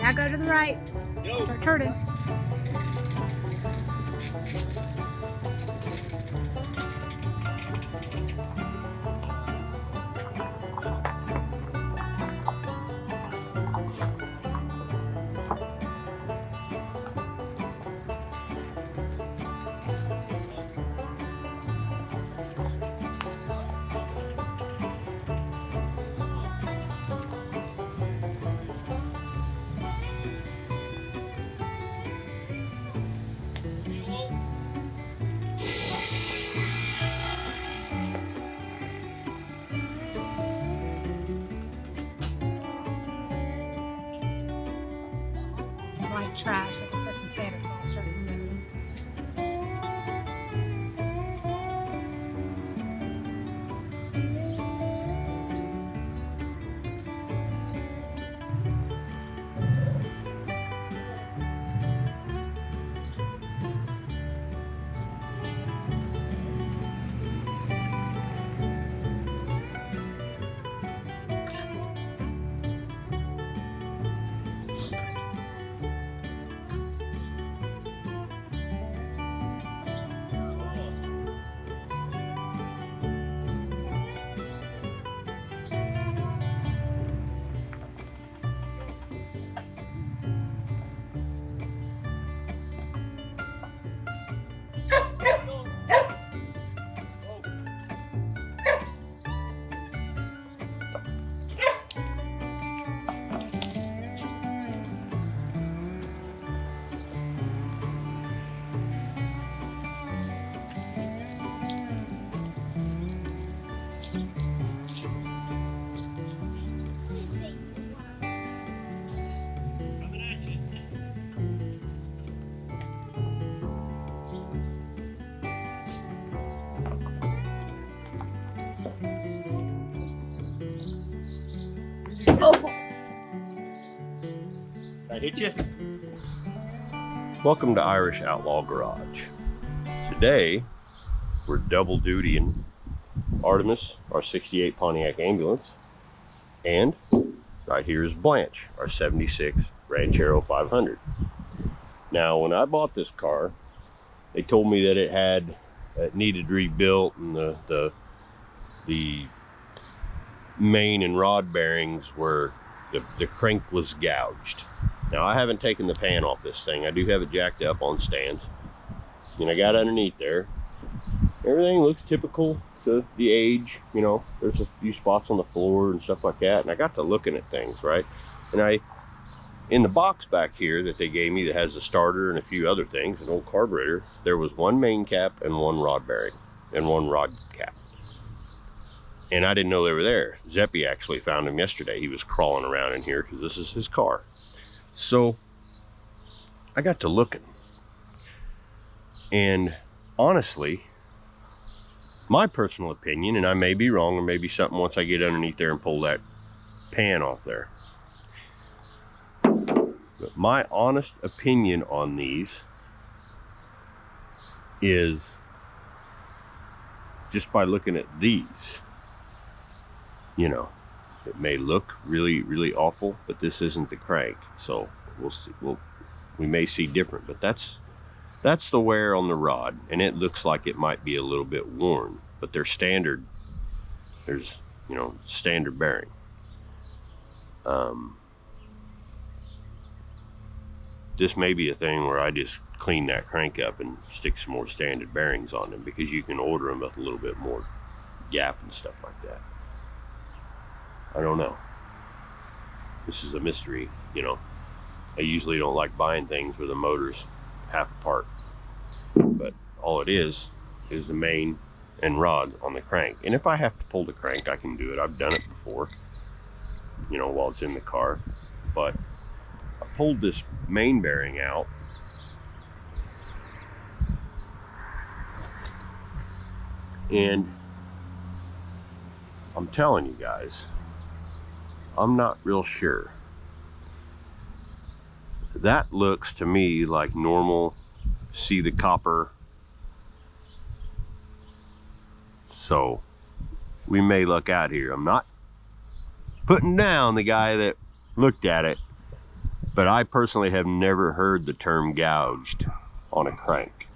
Now go to the right. Start turning. White trash like a freaking Santa Claus right in the middle. Oh. I hit you? Welcome to Irish Outlaw Garage. Today, we're double dutying Artemis, our 68 Pontiac Ambulance, and right here is Blanche, our 76 Ranchero 500. Now, when I bought this car, they told me that it needed rebuilt, and the main and rod bearings were, the crank was gouged. Now, I haven't taken the pan off this thing. I do have it jacked up on stands, and I got underneath there. Everything looks typical to the age, you know. There's a few spots on the floor and stuff like that, and I got to looking at things, right? And in the box back here that they gave me that has the starter and a few other things, an old carburetor, there was one main cap and one rod bearing and one rod cap. And I didn't know they were there. Zeppy actually found him yesterday. He was crawling around in here because this is his car. So I got to looking. And honestly, my personal opinion, and I may be wrong, or maybe something once I get underneath there and pull that pan off there. But my honest opinion on these is, just by looking at these, you know, it may look really, really awful, but this isn't the crank. So we'll see. We may see different, but that's the wear on the rod, and it looks like it might be a little bit worn, but they're standard. There's, you know, standard bearing. this may be a thing where I just clean that crank up and stick some more standard bearings on them, because you can order them with a little bit more gap and stuff like that. I don't know. This is a mystery, you know. I usually don't like buying things where the motor's half apart, but all it is the main and rod on the crank. And if I have to pull the crank, I can do it. I've done it before, you know, while it's in the car. But I pulled this main bearing out, and I'm telling you guys, I'm not real sure. That looks to me like normal. See the copper? So we may look out here. I'm not putting down the guy that looked at it, but I personally have never heard the term gouged on a crank.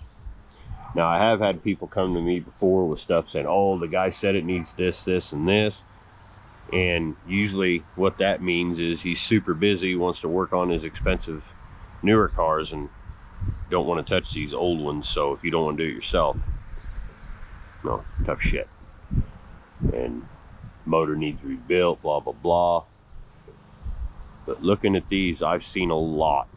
Now, I have had people come to me before with stuff saying, oh, the guy said it needs this, this, and this. And usually what that means is he's super busy, wants to work on his expensive newer cars and don't want to touch these old ones. So if you don't want to do it yourself, no, tough shit. And motor needs rebuilt, blah, blah, blah. But looking at these, I've seen a lot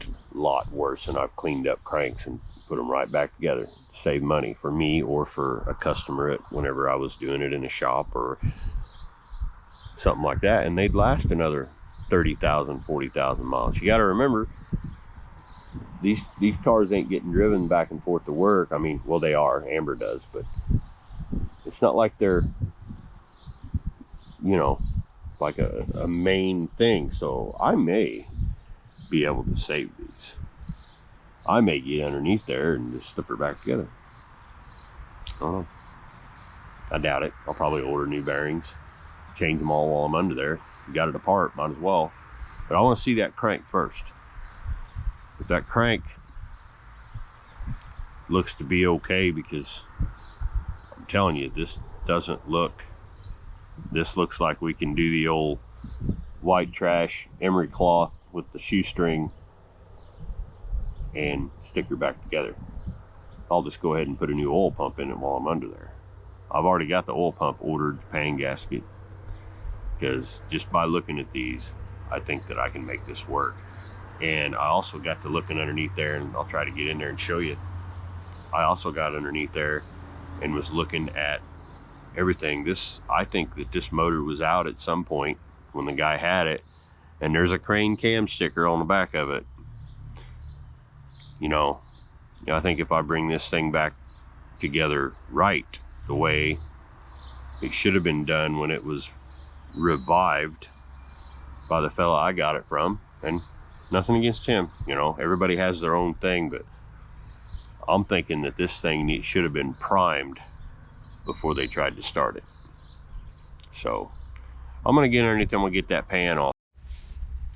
worse, and I've cleaned up cranks and put them right back together to save money for me or for a customer whenever I was doing it in a shop or something like that, and they'd last another 30,000, 40,000 miles. You got to remember, these cars ain't getting driven back and forth to work. I mean, well, they are. Amber does, but it's not like they're, you know, like a main thing. So I may be able to save these. I may get underneath there and just slip her back together. I don't know. I doubt it. I'll probably order new bearings, change them all while I'm under there. You got it apart, might as well. But I want to see that crank first. If that crank looks to be okay, because I'm telling you, this doesn't look, this looks like we can do the old white trash emery cloth with the shoestring and stick her back together. I'll just go ahead and put a new oil pump in it while I'm under there. I've already got the oil pump ordered, pan gasket, because just by looking at these, I think that I can make this work. And I also got to looking underneath there, and I'll try to get in there and show you. I also got underneath there and was looking at everything. This, I think that this motor was out at some point when the guy had it, and there's a crane cam sticker on the back of it. You know, I think if I bring this thing back together right, the way it should have been done when it was revived by the fella I got it from, and nothing against him, you know, everybody has their own thing, but I'm thinking that this thing should have been primed before they tried to start it. So I'm gonna get underneath, I'm gonna get that pan off.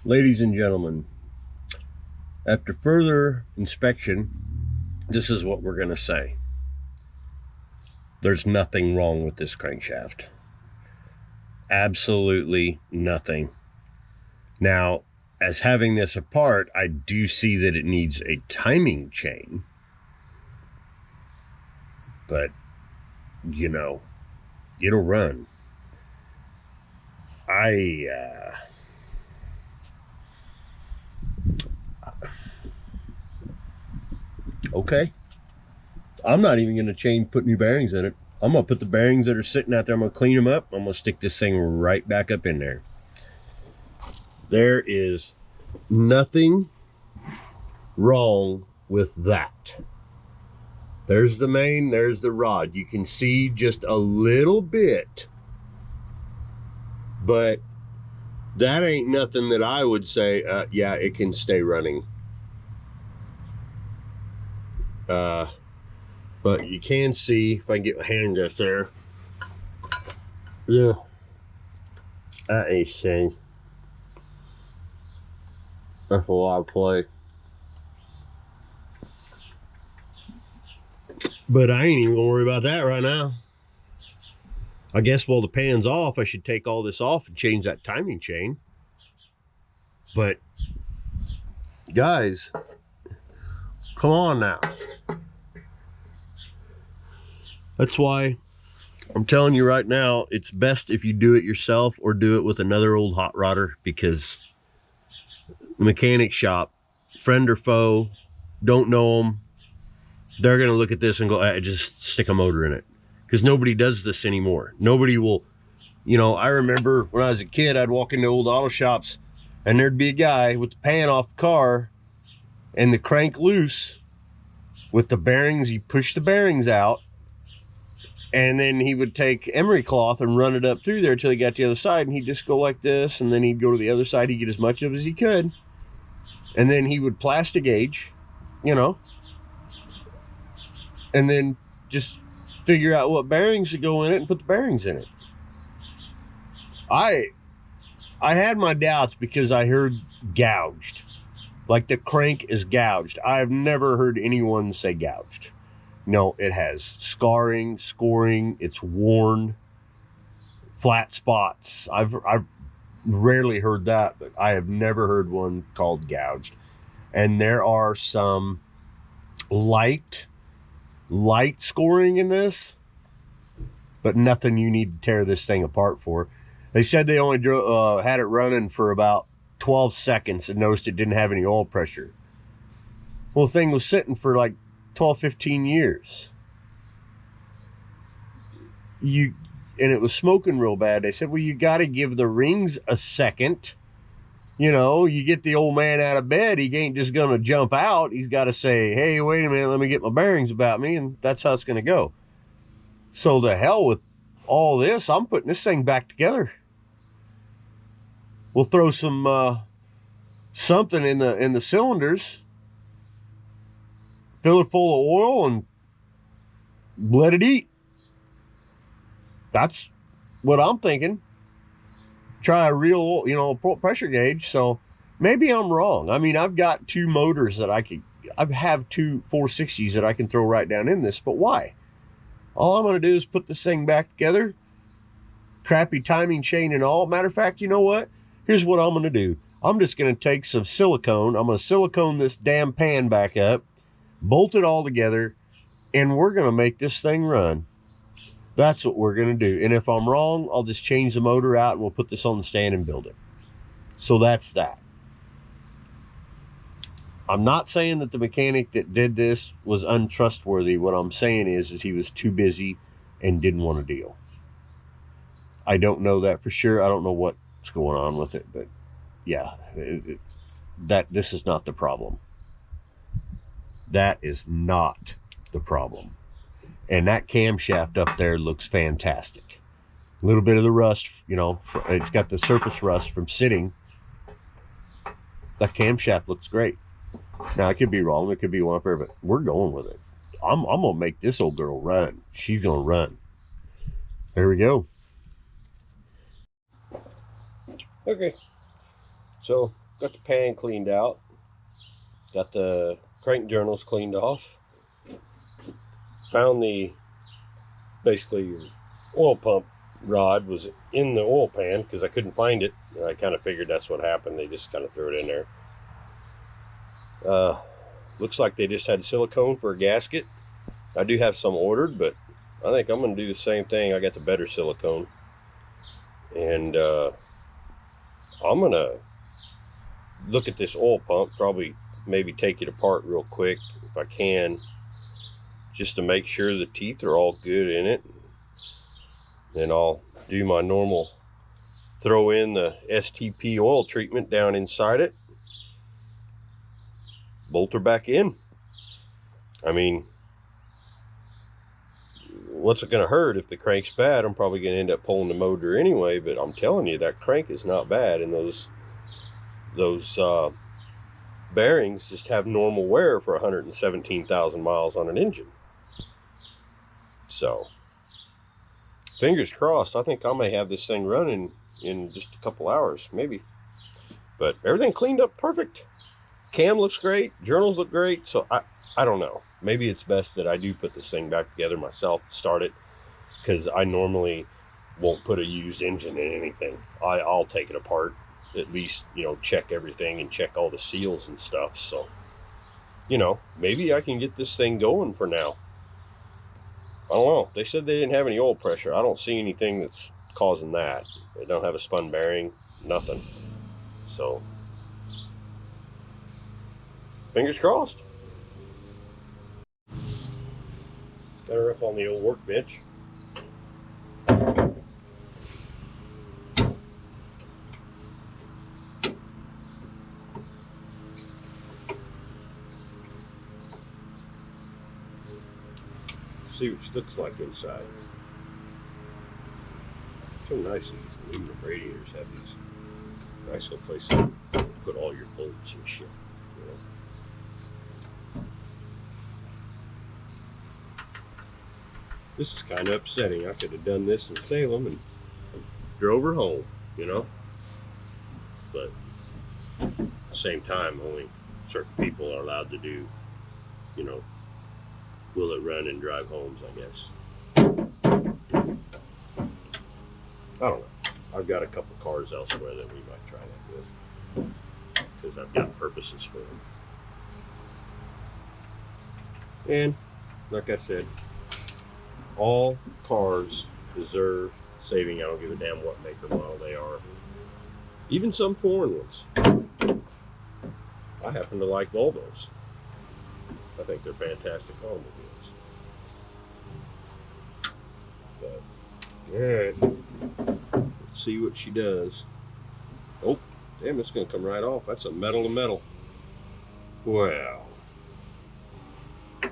Ladies and gentlemen, after further inspection, this is what we're gonna say. There's nothing wrong with this crankshaft. Absolutely nothing. Now, as having this apart, I do see that it needs a timing chain. But, you know, it'll run. Okay. I'm not even going to put new bearings in it. I'm going to put the bearings that are sitting out there, I'm going to clean them up. I'm going to stick this thing right back up in there. There is nothing wrong with that. There's the main, there's the rod. You can see just a little bit, but that ain't nothing that I would say, yeah, it can stay running. But you can see, if I can get my hand up there, yeah, that ain't thing. That's a lot of play. But I ain't even gonna worry about that right now. I guess while the pan's off, I should take all this off and change that timing chain. But guys, Come on now. That's why I'm telling you right now, it's best if you do it yourself or do it with another old hot rodder, because the mechanic shop, friend or foe, don't know them, they're going to look at this and go, just stick a motor in it. Because nobody does this anymore. Nobody will, you know, I remember when I was a kid, I'd walk into old auto shops and there'd be a guy with the pan off the car and the crank loose with the bearings. He pushed the bearings out, and then he would take emery cloth and run it up through there till he got to the other side, and he'd just go like this, and then he'd go to the other side. He'd get as much of it as he could, and then he would plastic gauge, you know, and then just figure out what bearings should go in it and put the bearings in it. I had my doubts because I heard gouged, like the crank is gouged. I've never heard anyone say gouged. No, it has scarring, scoring, it's worn, flat spots. I've rarely heard that, but I have never heard one called gouged. And there are some light scoring in this, but nothing you need to tear this thing apart for. They said they only had it running for about 12 seconds and noticed it didn't have any oil pressure. Well, the thing was sitting for like 12, 15 years. And it was smoking real bad. They said, well, you got to give the rings a second. You know, you get the old man out of bed, he ain't just going to jump out. He's got to say, hey, wait a minute, let me get my bearings about me. And that's how it's going to go. So the hell with all this, I'm putting this thing back together. We'll throw some something in the cylinders, fill it full of oil, and let it eat. That's what I'm thinking. Try a real, you know, pressure gauge. So maybe I'm wrong. I mean, I've got two motors that I have two 460s that I can throw right down in this, but why? All I'm going to do is put this thing back together. Crappy timing chain and all. Matter of fact, you know what? Here's what I'm going to do. I'm just going to take some silicone. I'm going to silicone this damn pan back up, bolt it all together, and we're going to make this thing run. That's what we're going to do. And if I'm wrong, I'll just change the motor out and we'll put this on the stand and build it. So that's that. I'm not saying that the mechanic that did this was untrustworthy. What I'm saying is he was too busy and didn't want to deal. I don't know that for sure. I don't know what's going on with it, but yeah, this is not the problem. That is not the problem. And that camshaft up there looks fantastic. A little bit of the rust, you know, it's got the surface rust from sitting. That camshaft looks great. Now, I could be wrong. It could be one up there, but we're going with it. I'm going to make this old girl run. She's going to run. There we go. Okay. So, got the pan cleaned out. Got the crank journals cleaned off. Found basically your oil pump rod was in the oil pan because I couldn't find it. And I kind of figured that's what happened. They just kind of threw it in there. Looks like they just had silicone for a gasket. I do have some ordered, but I think I'm going to do the same thing. I got the better silicone. And I'm going to look at this oil pump, probably maybe take it apart real quick if I can, just to make sure the teeth are all good in it. Then I'll do my normal, throw in the STP oil treatment down inside it, bolt her back in. I mean, what's it going to hurt if the crank's bad? I'm probably going to end up pulling the motor anyway, but I'm telling you, that crank is not bad, and those bearings just have normal wear for 117,000 miles on an engine. So, fingers crossed. I think I may have this thing running in just a couple hours, maybe. But everything cleaned up perfect. Cam looks great. Journals look great. So I don't know. Maybe it's best that I do put this thing back together myself, start it, because I normally won't put a used engine in anything. I'll take it apart, at least, you know, check everything and check all the seals and stuff. So you know, maybe I can get this thing going for now. I don't know. They said they didn't have any oil pressure. I don't see anything that's causing that. They don't have a spun bearing, nothing. So, fingers crossed. Got her up on the old workbench. See what she looks like inside. So nice these aluminum radiators have these nice little places to put all your bolts and shit. You know? This is kind of upsetting. I could have done this in Salem and drove her home, you know. But at the same time, only certain people are allowed to do, you know, will it run and drive homes, I guess. I don't know. I've got a couple cars elsewhere that we might try that with, because I've got purposes for them. And like I said, all cars deserve saving. I don't give a damn what make or model they are. Even some foreign ones. I happen to like Volvos. I think they're fantastic automobiles. But, alright. Let's see what she does. Oh, damn, it's going to come right off. That's a metal to metal. Wow. I've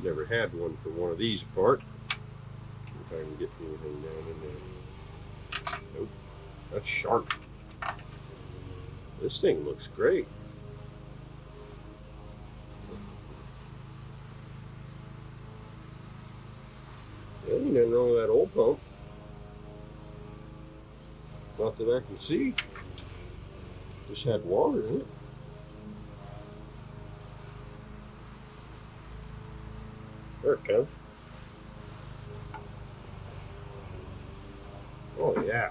never had one for one of these apart. If I can get anything down in there. Nope. That's sharp. This thing looks great. There ain't nothing wrong with that oil pump. Not that I can see. Just had water in it. There it comes. Oh yeah.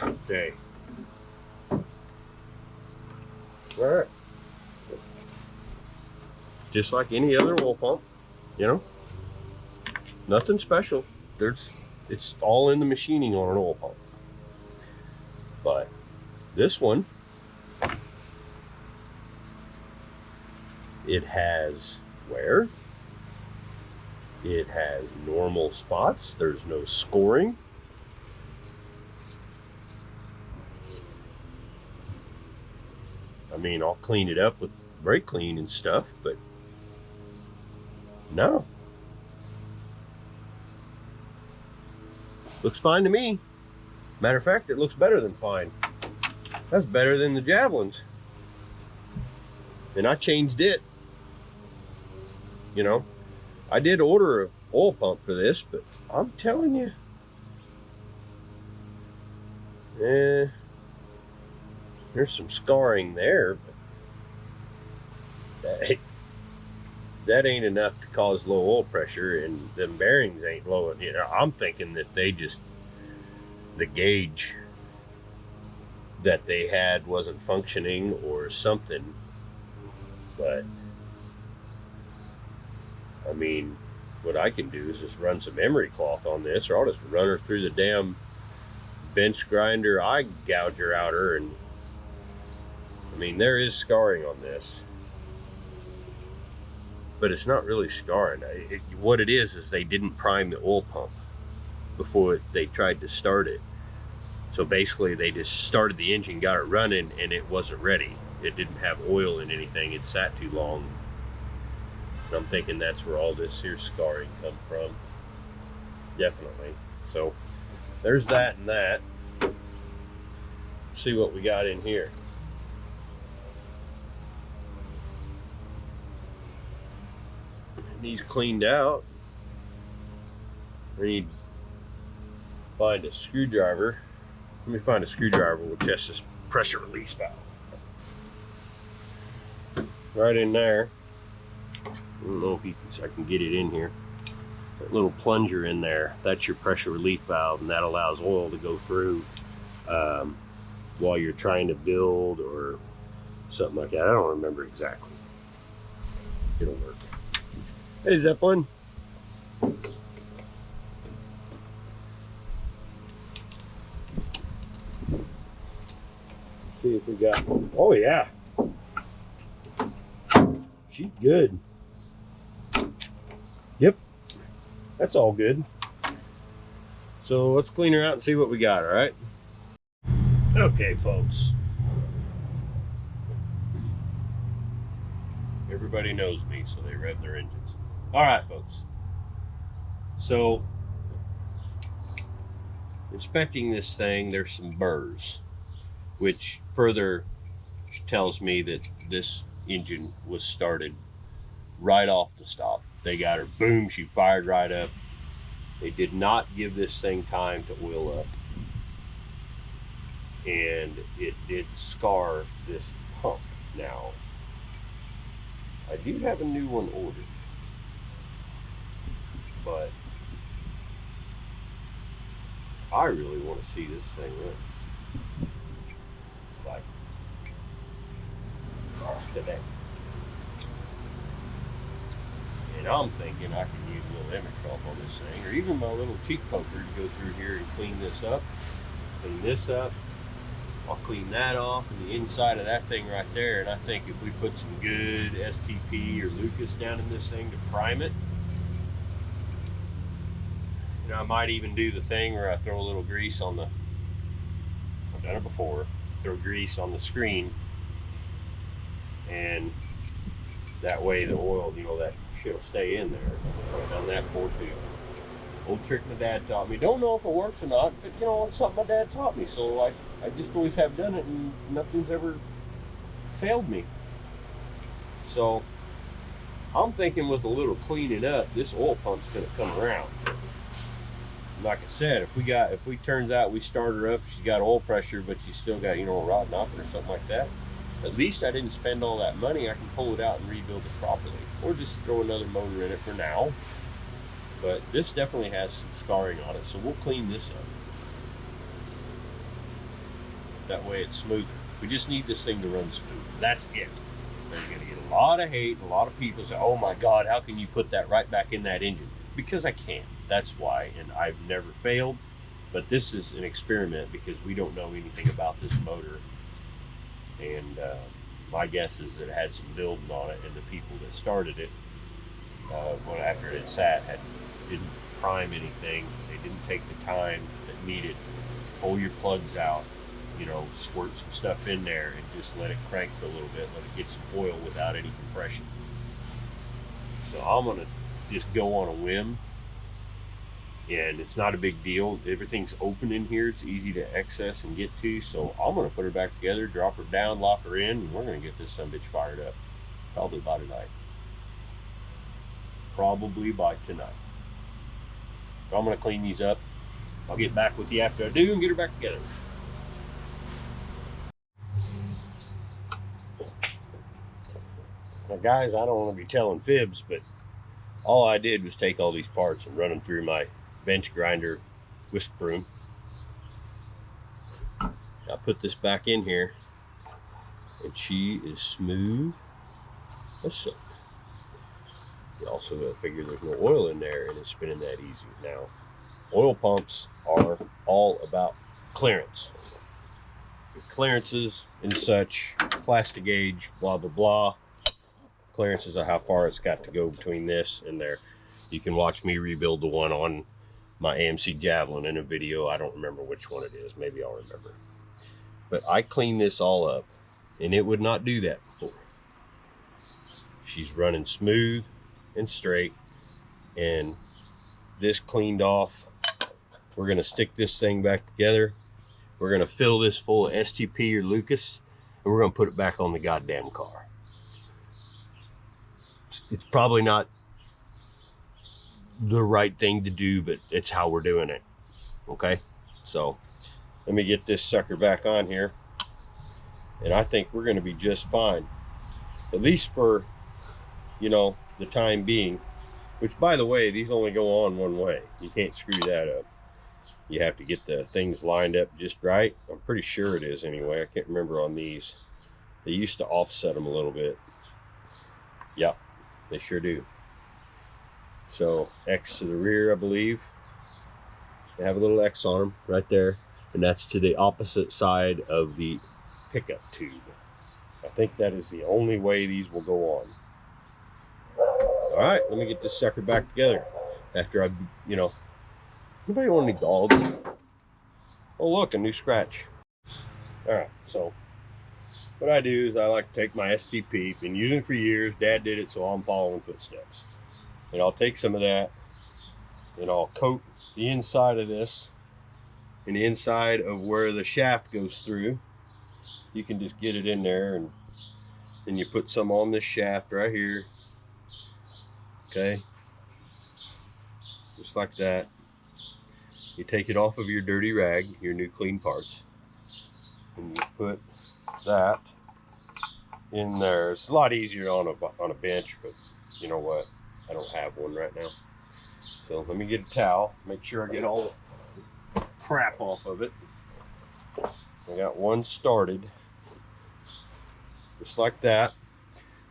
Okay. Alright. Just like any other oil pump, you know? Nothing special. It's all in the machining on an oil pump. But this one, it has wear. It has normal spots. There's no scoring. I mean, I'll clean it up with brake clean and stuff, but no. Looks fine to me. Matter of fact, it looks better than fine. That's better than the Javelins. And I changed it. You know, I did order an oil pump for this, but I'm telling you, there's some scarring there, but that ain't enough to cause low oil pressure, and them bearings ain't low. You know, I'm thinking that the gauge that they had wasn't functioning or something. But I mean, what I can do is just run some emery cloth on this, or I'll just run her through the damn bench grinder eye gouger outer, and I mean, there is scarring on this, but it's not really scarring. What it is they didn't prime the oil pump before they tried to start it. So basically they just started the engine, got it running, and it wasn't ready. It didn't have oil in anything. It sat too long. And I'm thinking that's where all this here scarring come from. Definitely. So there's that and that. Let's see what we got in here. These cleaned out. We need to find a screwdriver. Let me find a screwdriver. We'll test this pressure release valve. Right in there. I don't know if I can get it in here. that little plunger in there, that's your pressure relief valve, and that allows oil to go through while you're trying to build or something like that. I don't remember exactly. It'll work. Hey, Zeppelin. See if we got, oh yeah. She's good. Yep, that's all good. So let's clean her out and see what we got, all right? Okay, folks. Everybody knows me, so they rev their engines. All right, folks. So, inspecting this thing, there's some burrs, which further tells me that this engine was started right off the stop. They got her, boom, she fired right up. They did not give this thing time to oil up. And it did scar this pump. Now, I do have a new one ordered, but I really want to see this thing run like today. And I'm thinking I can use a little image drop on this thing, or even my little cheek poker to go through here and clean this up. Clean this up. I'll clean that off and the inside of that thing right there. And I think if we put some good STP or Lucas down in this thing to prime it, you know, I might even do the thing where I throw a little grease on the, I've done it before, throw grease on the screen, and that way the oil, you know, that shit will stay in there. I've done that before too. Old trick my dad taught me. Don't know if it works or not, but you know, it's something my dad taught me. So I just always have done it, and nothing's ever failed me. So I'm thinking with a little cleaning up, this oil pump's gonna come around. Like I said, if we turns out we start her up, she's got oil pressure, but she's still got, you know, a rod knocker or something like that, at least I didn't spend all that money. I can pull it out and rebuild it properly, or just throw another motor in it for now. But this definitely has some scarring on it, so we'll clean this up. That way it's smoother. We just need this thing to run smooth. That's it. They're going to get a lot of hate. A lot of people say, oh my God, how can you put that right back in that engine? Because I can. That's why. And I've never failed. But this is an experiment because we don't know anything about this motor. And my guess is that it had some building on it, and the people that started it, well, after it had sat, didn't prime anything. They didn't take the time that needed. Pull your plugs out, you know, squirt some stuff in there and just let it crank for a little bit, let it get some oil without any compression. So I'm gonna just go on a whim, and it's not a big deal. Everything's open in here. It's easy to access and get to. So I'm gonna put her back together, drop her down, lock her in, and we're gonna get this sumbitch fired up. Probably by tonight. Probably by tonight. So I'm gonna clean these up. I'll get back with you after I do and get her back together. Now guys, I don't want to be telling fibs, but all I did was take all these parts and run them through my bench grinder whisk broom. I put this back in here, and she is smooth as silk. You also got to figure there's no oil in there, and it's spinning that easy. Now, oil pumps are all about clearance. The clearances and such, plastic gauge, blah, blah, blah. Clearances are how far it's got to go between this and there. You can watch me rebuild the one on my AMC Javelin in a video. I don't remember which one it is. Maybe I'll remember. But I cleaned this all up, and it would not do that before. She's running smooth and straight, and this cleaned off. We're going to stick this thing back together. We're going to fill this full of STP or Lucas, and we're going to put it back on the goddamn car. It's probably not the right thing to do, but it's how we're doing it. Okay, so let me get this sucker back on here, and I think we're going to be just fine, at least for, you know, the time being. Which, by the way, these only go on one way. You can't screw that up. You have to get the things lined up just right. I'm pretty sure it is anyway. I can't remember on these. They used to offset them a little bit. Yep, they sure do. So X to the rear, I believe. They have a little X on them right there. And that's to the opposite side of the pickup tube. I think that is the only way these will go on. All right, let me get this sucker back together. After I, anybody want any dogs? Oh, look, a new scratch. All right, so what I do is I like to take my STP, been using it for years. Dad did it, so I'm following footsteps. And I'll take some of that and I'll coat the inside of this and the inside of where the shaft goes through. You can just get it in there, and then you put some on this shaft right here. Okay, just like that. You take it off of your dirty rag, your new clean parts, and you put that in there. It's a lot easier on a bench, but you know what? I don't have one right now. So let me get a towel, make sure I get all the crap off of it. I got one started, just like that.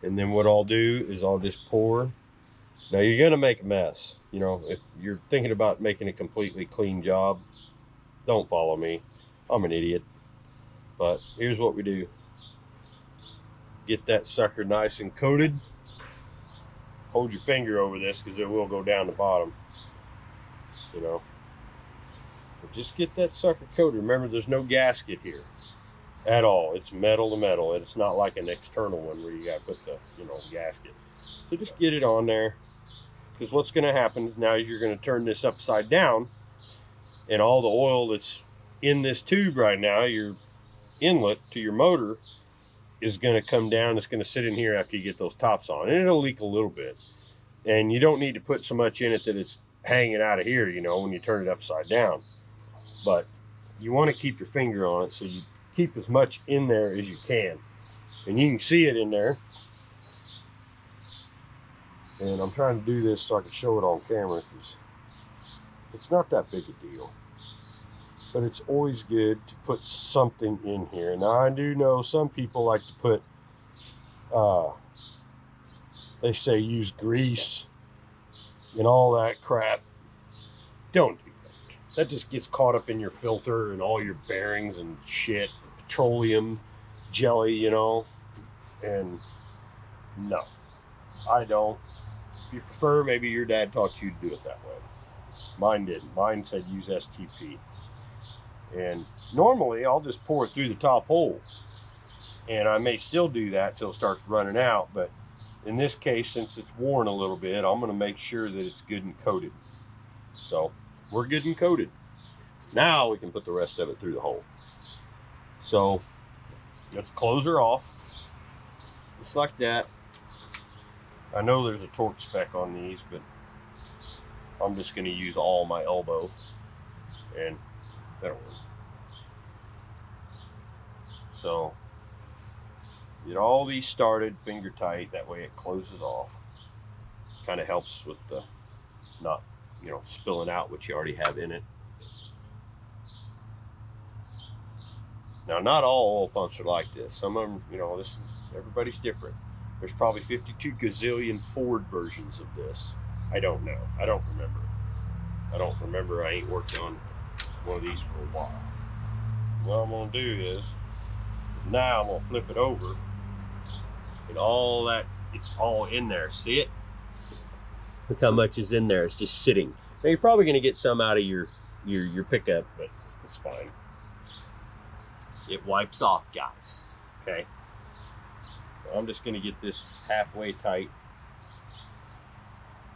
And then what I'll do is I'll just pour. Now you're gonna make a mess. If you're thinking about making a completely clean job, don't follow me. I'm an idiot. But here's what we do. Get that sucker nice and coated. Hold your finger over this because it will go down the bottom. But just get that sucker coated. Remember, there's no gasket here at all. It's metal to metal, and it's not like an external one where you got to put the gasket. So just get it on there, because what's going to happen is now you're going to turn this upside down, and all the oil that's in this tube right now, your inlet to your motor, is going to come down. It's going to sit in here after you get those tops on, and it'll leak a little bit. And you don't need to put so much in it that it's hanging out of here, when you turn it upside down. But you want to keep your finger on it, so you keep as much in there as you can. And you can see it in there. And I'm trying to do this so I can show it on camera, because it's not that big a deal. But it's always good to put something in here. Now, I do know some people like to put, they say use grease and all that crap. Don't do that. That just gets caught up in your filter and all your bearings and shit, petroleum jelly, and no, I don't. If you prefer, maybe your dad taught you to do it that way. Mine didn't. Mine said use STP. And normally I'll just pour it through the top hole, and I may still do that till it starts running out, but in this case, since it's worn a little bit, I'm going to make sure that it's good and coated. So we're good and coated. Now we can put the rest of it through the hole. So let's close her off, just like that. I know there's a torque spec on these, but I'm just going to use all my elbow, and that'll work. So get all these started finger tight, that way it closes off. Kind of helps with the not spilling out what you already have in it. Now, not all oil pumps are like this. Some of them, everybody's different. There's probably 52 gazillion Ford versions of this. I don't know. I don't remember. I ain't worked on one of these for a while. What I'm gonna do is, now I'm gonna flip it over, and all that, it's all in there. See it? Look how much is in there. It's just sitting. Now you're probably gonna get some out of your pickup, but it's fine. It wipes off, guys. Okay. So I'm just gonna get this halfway tight,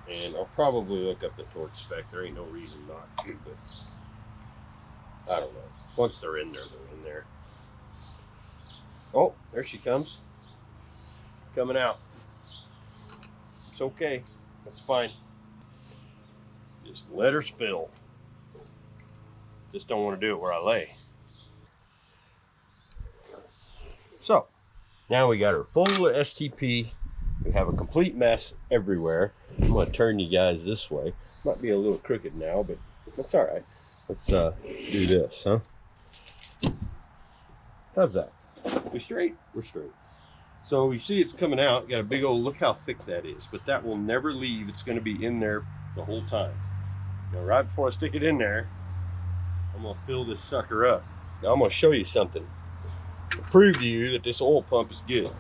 and I'll probably look up the torque spec. There ain't no reason not to, but I don't know. Once they're in there, they're in there. Oh, there she comes. Coming out. It's okay. That's fine. Just let her spill. Just don't want to do it where I lay. So, now we got her full of STP. We have a complete mess everywhere. I'm gonna turn you guys this way. Might be a little crooked now, but that's all right. Let's do this, huh? How's that? We straight? We're straight. So you see it's coming out. Got a big old, look how thick that is. But that will never leave. It's going to be in there the whole time. Now, right before I stick it in there, I'm going to fill this sucker up. Now, I'm going to show you something to prove to you that this oil pump is good.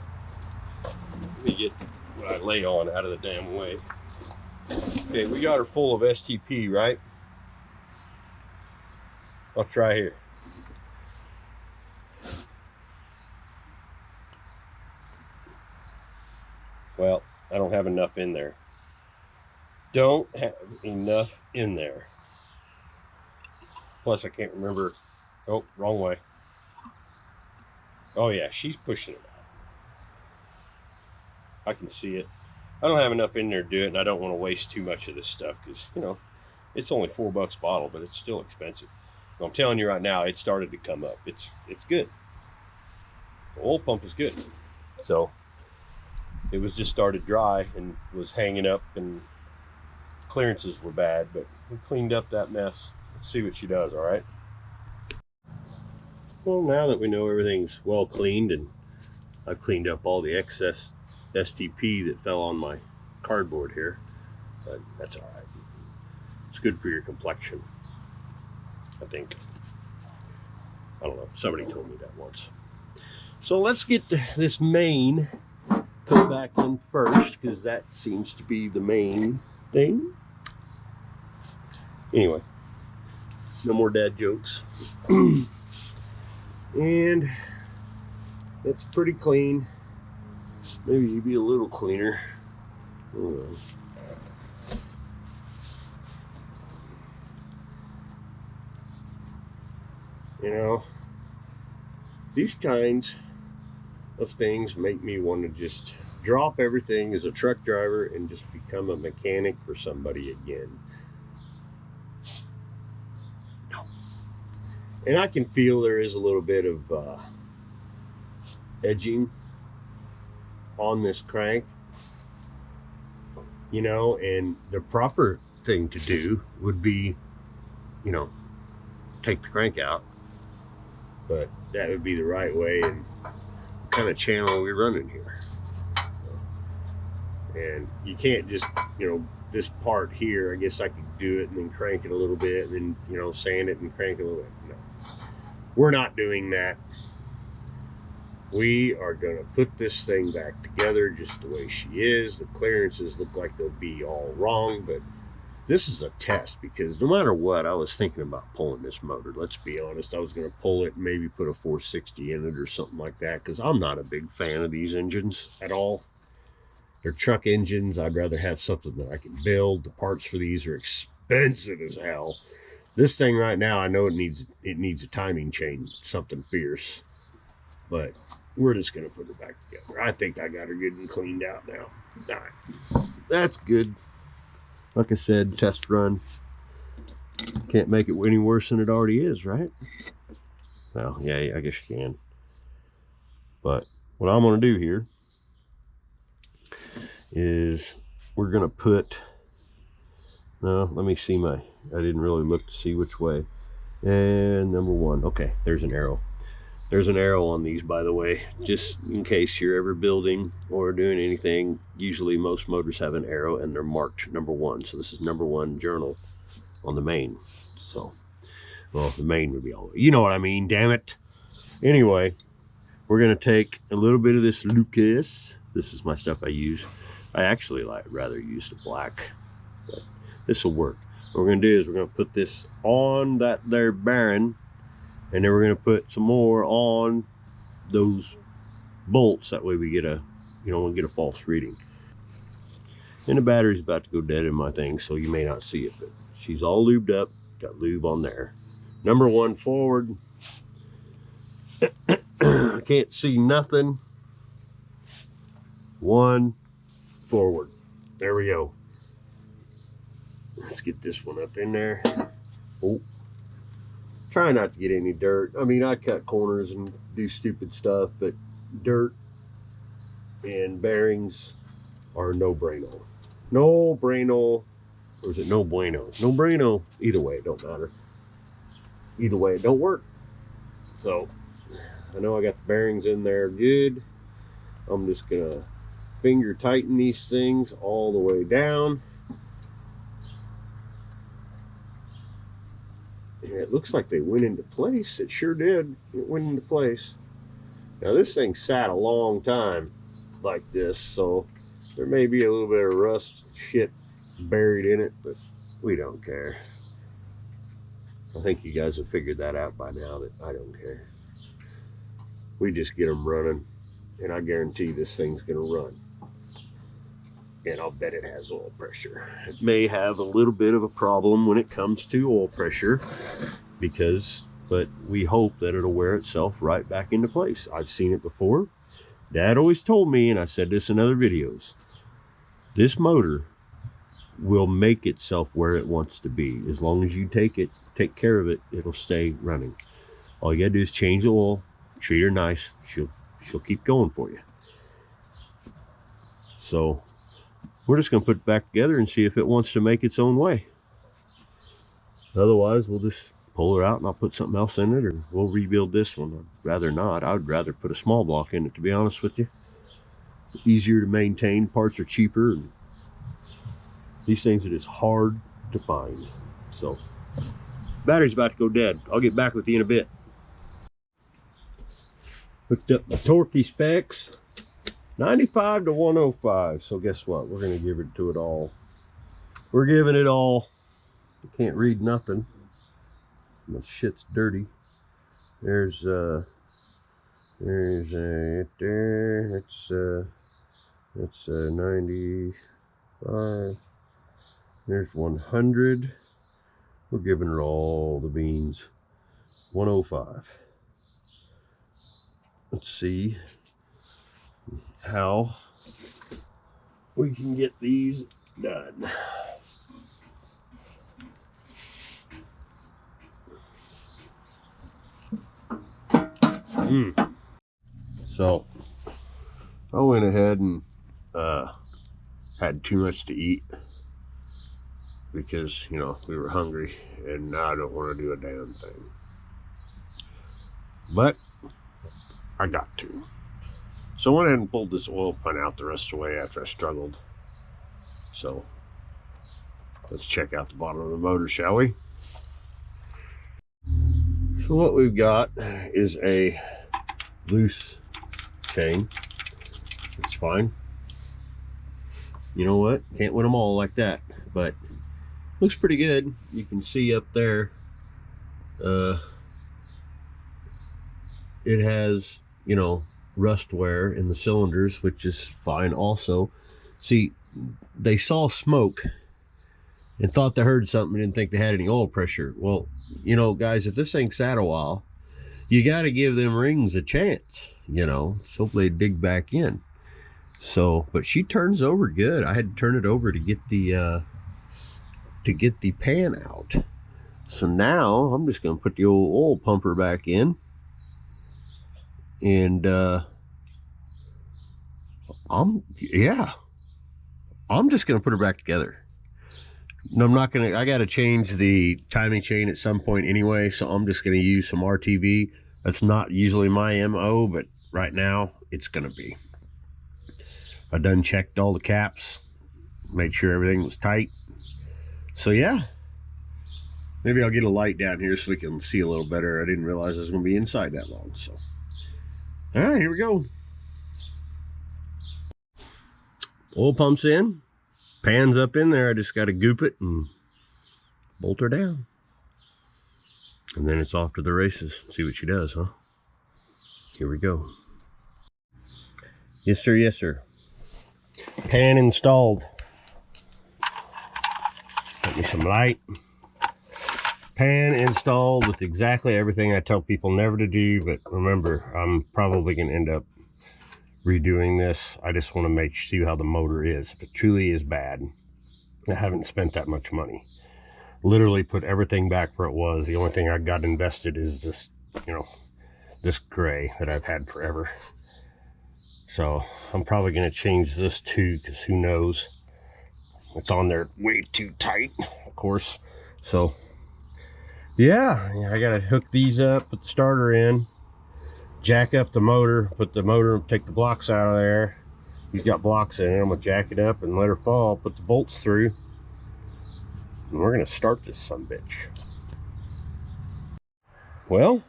Let me get what I lay on out of the damn way. Okay, we got her full of STP, right? I'll try here. Well, I don't have enough in there. Don't have enough in there. Plus, I can't remember. Oh, wrong way. Oh, yeah, she's pushing it out. I can see it. I don't have enough in there to do it, and I don't want to waste too much of this stuff because, you know, it's only $4 a bottle, but it's still expensive. So I'm telling you right now, it started to come up. It's good. The oil pump is good. So it was just started dry and was hanging up, and clearances were bad, but we cleaned up that mess. Let's see what she does, all right? Well, now that we know everything's well cleaned and I've cleaned up all the excess STP that fell on my cardboard here, but that's all right. It's good for your complexion, I think. I don't know, somebody told me that once. So let's get this main put back in first, because that seems to be the main thing. Anyway, no more dad jokes. And it's pretty clean. Maybe you'd be a little cleaner. You know, these kinds of things make me want to just drop everything as a truck driver and just become a mechanic for somebody again. And I can feel there is a little bit of edging on this crank, you know, and the proper thing to do would be, you know, take the crank out, but that would be the right way. And what kind of channel are we running here? And you can't just, you know, this part here, I guess I could do it and then crank it a little bit and then, you know, sand it and crank it a little bit. No, we're not doing that. We are going to put this thing back together just the way she is. The clearances look like they'll be all wrong, but this is a test, because no matter what, I was thinking about pulling this motor. Let's be honest. I was going to pull it and maybe put a 460 in it or something like that, because I'm not a big fan of these engines at all. They're truck engines. I'd rather have something that I can build. The parts for these are expensive as hell. This thing right now, I know it needs a timing chain, something fierce, but we're just going to put her back together. I think I got her good and cleaned out now. All right. That's good. Like I said, test run. Can't make it any worse than it already is, right? Well, yeah, I guess you can. But what I'm going to do here is we're going to put, no, let me see I didn't really look to see which way. And number one, okay, there's an arrow. There's an arrow on these, by the way, just in case you're ever building or doing anything. Usually most motors have an arrow and they're marked number one. So this is number one journal on the main. So, well, the main would be all, you know what I mean, damn it. Anyway, we're going to take a little bit of this Lucas. This is my stuff I use. I actually rather use the black, but this will work. What we're going to do is we're going to put this on that there bearing, and then we're going to put some more on those bolts. That way we get a, you know, we'll get a false reading. And the battery's about to go dead in my thing, so you may not see it, but she's all lubed up. Got lube on there. Number one forward. I can't see nothing. One forward. There we go. Let's get this one up in there. Oh. Try not to get any dirt. I mean, I cut corners and do stupid stuff, but dirt and bearings are no bueno. No bueno. Or is it no bueno? No bueno. Either way, it don't matter. Either way, it don't work. So, I know I got the bearings in there good. I'm just gonna finger tighten these things all the way down. And it looks like they went into place. It sure did. It went into place. Now this thing sat a long time like this, so there may be a little bit of rust shit buried in it, but we don't care. I think you guys have figured that out by now that I don't care. We just get them running, and I guarantee this thing's gonna run. And I'll bet it has oil pressure. It may have a little bit of a problem when it comes to oil pressure, but we hope that it'll wear itself right back into place. I've seen it before. Dad always told me, and I said this in other videos, this motor will make itself where it wants to be. As long as you take care of it, it'll stay running. All you gotta do is change the oil, treat her nice, she'll keep going for you. So we're just gonna put it back together and see if it wants to make its own way. Otherwise, we'll just pull her out and I'll put something else in it, or we'll rebuild this one. I'd rather not. I would rather put a small block in it, to be honest with you. Easier to maintain, parts are cheaper, and these things are just hard to find. So, battery's about to go dead. I'll get back with you in a bit. Hooked up my torquey specs. 95 to 105. So guess what? We're going to give it to it all. We're giving it all. You can't read nothing. My shit's dirty. There's it there. It's 95. There's 100. We're giving her all the beans. 105. Let's see how we can get these done. So I went ahead and had too much to eat because, you know, we were hungry, and now I don't want to do a damn thing. But I got to. So I went ahead and pulled this oil pan out the rest of the way after I struggled. So let's check out the bottom of the motor, shall we? So what we've got is a loose chain. It's fine. You know what? Can't win them all like that, but looks pretty good. You can see up there, it has, you know, rust wear in the cylinders, which is fine also. See, they saw smoke and thought they heard something and didn't think they had any oil pressure. Well, you know, guys, if this thing sat a while, you got to give them rings a chance, you know, so they dig back in. So, but she turns over good. I had to turn it over to get the pan out. So now I'm just going to put the old oil pumper back in, and I'm just going to put her back together. No, I'm not going to, I got to change the timing chain at some point anyway, so I'm just going to use some RTV. That's not usually my MO, but right now it's going to be. I done checked all the caps, made sure everything was tight. So yeah, maybe I'll get a light down here so we can see a little better. I didn't realize I was going to be inside that long. So, all right, here we go. Oil pump's in, pan's up in there. I just got to goop it and bolt her down. And then it's off to the races. See what she does, huh? Here we go. Yes, sir. Yes, sir. Pan installed. Get me some light. Pan installed with exactly everything I tell people never to do, but remember, I'm probably going to end up redoing this. I just want to see how the motor is. If it truly is bad, I haven't spent that much money. Literally put everything back where it was. The only thing I got invested is this, you know, this gray that I've had forever. So I'm probably going to change this too, because who knows. It's on there way too tight, of course. So yeah, I got to hook these up, put the starter in, jack up the motor, put the motor, take the blocks out of there. He's got blocks in it. I'm gonna jack it up and let her fall, put the bolts through, and we're gonna start this sumbitch. Well,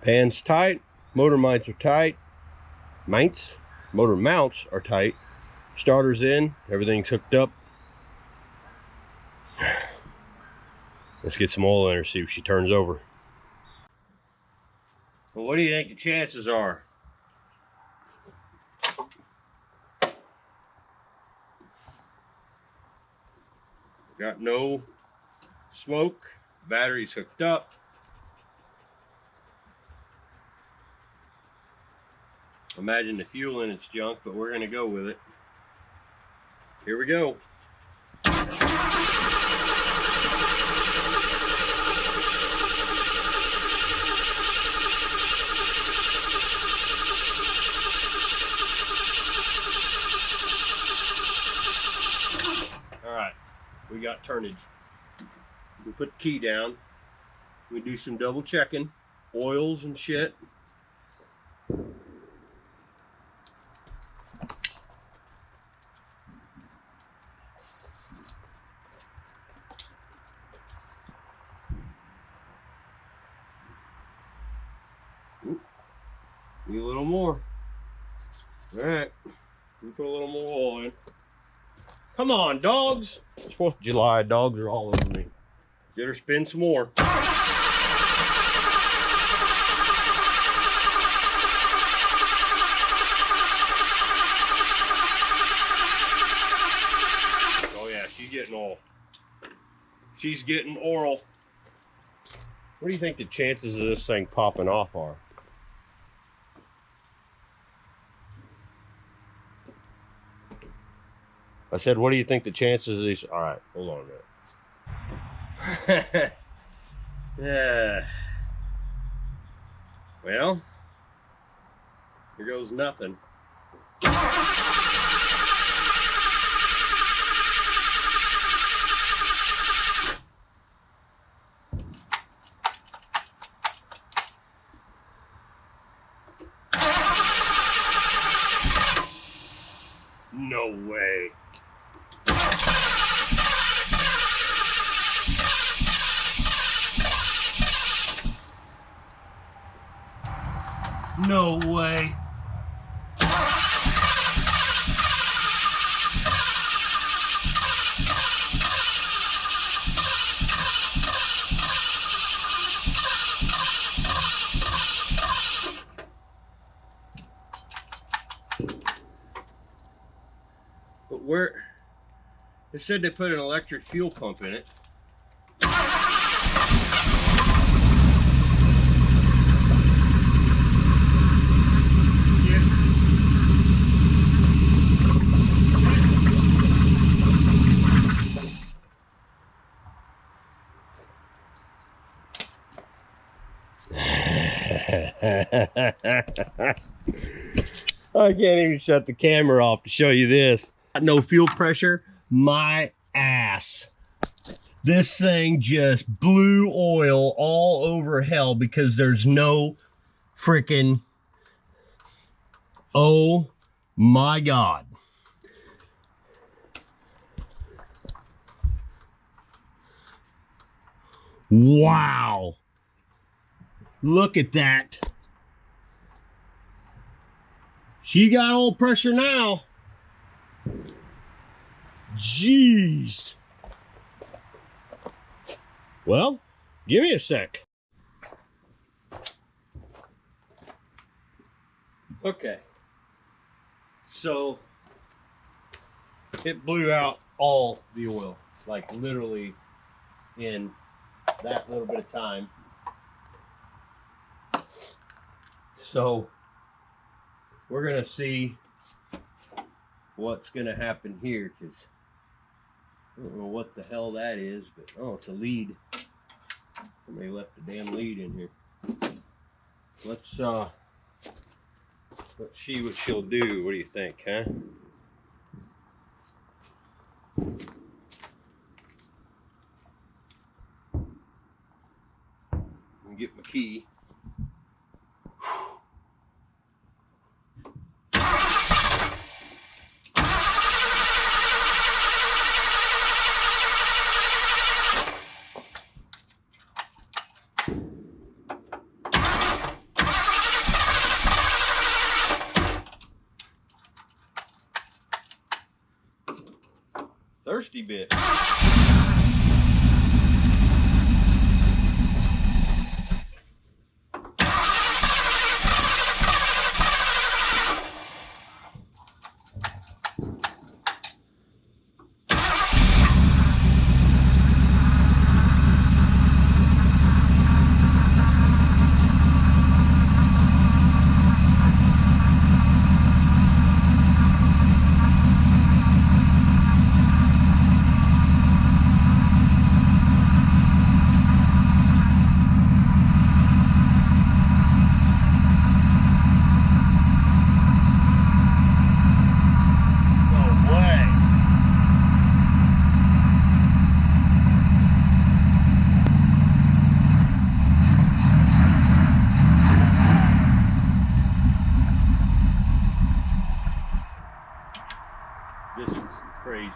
pan's tight, motor mounts are tight, motor mounts are tight, starter's in, everything's hooked up. Let's get some oil in her, see if she turns over. Well, what do you think the chances are? Got no smoke, battery's hooked up. Imagine the fuel in it's junk, but we're gonna go with it. Here we go. Alright, we got turnage. We put the key down. We do some double checking, oils and shit. Need a little more. Alright, we put a little more oil in. Come on, dogs! It's 4th of July, dogs are all over me. Get her spin some more. Oh yeah, she's getting oil. She's getting oral. What do you think the chances of this thing popping off are? I said, what do you think the chances of these? All right, hold on a minute. Yeah. Well, here goes nothing. No way. No way. But where? They said they put an electric fuel pump in it. I can't even shut the camera off to show you this. No fuel pressure, my ass. This thing just blew oil all over hell because there's no freaking, oh my God. Wow. Look at that. She got oil pressure now. Jeez. Well, give me a sec. Okay. So it blew out all the oil, like literally in that little bit of time. So we're gonna see what's gonna happen here, because I don't know what the hell that is, but oh, it's a lead. Somebody left a damn lead in here. Let's Let's see what she'll do. What do you think, huh? Let me get my key. Thirsty bit. This is crazy.